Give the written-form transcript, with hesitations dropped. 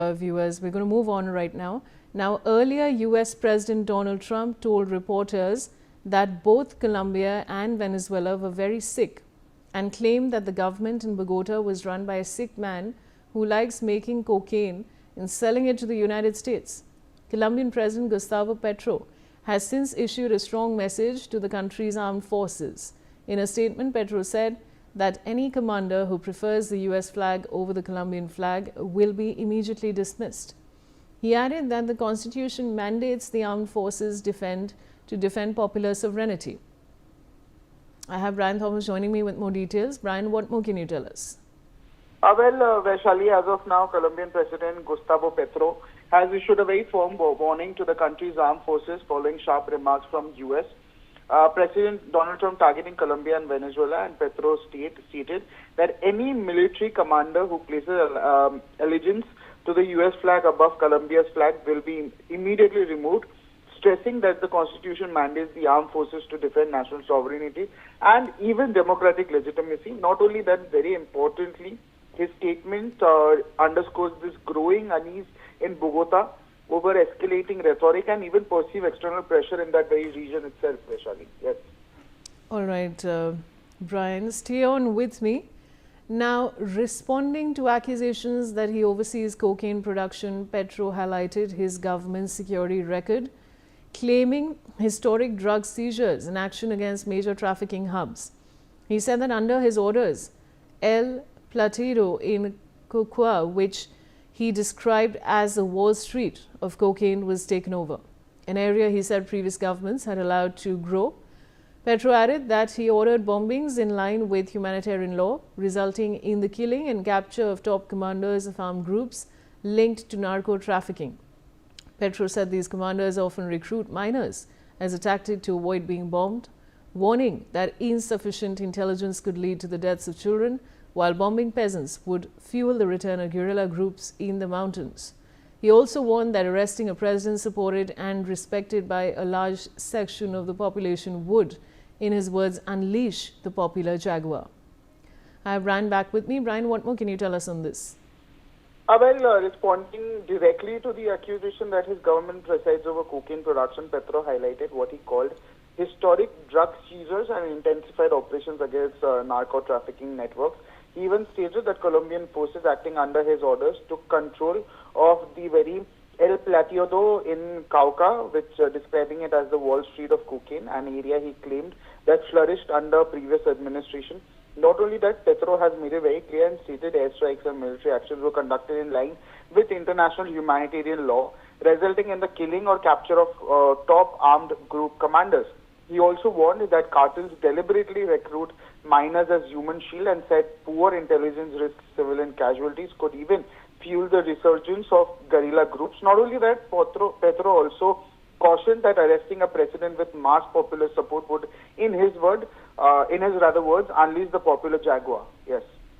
Viewers, we're going to move on right now. Now, earlier, US President Donald Trump told reporters that both Colombia and Venezuela were very sick and claimed that the government in Bogotá was run by a sick man who likes making cocaine and selling it to the United States. Colombian President Gustavo Petro has since issued a strong message to the country's armed forces. In a statement, Petro said that any commander who prefers the US flag over the Colombian flag will be immediately dismissed. He added that the Constitution mandates the armed forces to defend popular sovereignty. I have Brian Thomas joining me with more details. Brian, what more can you tell us? Vaishali, as of now, Colombian President Gustavo Petro has issued a very firm warning to the country's armed forces following sharp remarks from US. President Donald Trump targeting Colombia and Venezuela, and Petro stated that any military commander who places allegiance to the US flag above Colombia's flag will be immediately removed, stressing that the Constitution mandates the armed forces to defend national sovereignty and even democratic legitimacy. Not only that, very importantly, his statement underscores this growing unease in Bogotá over escalating rhetoric and even perceived external pressure in that very region itself, Vaishali. Yes. All right, Brian, stay on with me. Now, responding to accusations that he oversees cocaine production, Petro highlighted his government's security record, claiming historic drug seizures and action against major trafficking hubs. He said that under his orders, El Platero in Cocua, which he described as the Wall Street of cocaine, was taken over, an area he said previous governments had allowed to grow. Petro added that he ordered bombings in line with humanitarian law, resulting in the killing and capture of top commanders of armed groups linked to narco-trafficking. Petro said these commanders often recruit minors as a tactic to avoid being bombed, warning that insufficient intelligence could lead to the deaths of children, while bombing peasants would fuel the return of guerrilla groups in the mountains. He also warned that arresting a president supported and respected by a large section of the population would, in his words, unleash the popular jaguar. I have Brian back with me. Brian, what more can you tell us on this? Responding directly to the accusation that his government presides over cocaine production, Petro highlighted what he called historic drug seizures and intensified operations against narco-trafficking networks. He even stated that Colombian forces acting under his orders took control of the very El Platero in Cauca, which describing it as the Wall Street of cocaine, an area he claimed that flourished under previous administration. Not only that, Petro has made it very clear and stated airstrikes and military actions were conducted in line with international humanitarian law, resulting in the killing or capture of top armed group commanders. He also warned that cartels deliberately recruit minors as human shield and said poor intelligence risks civilian casualties could even fuel the resurgence of guerrilla groups. Not only that, Petro also cautioned that arresting a president with mass popular support would, in his words, unleash the popular jaguar. Yes.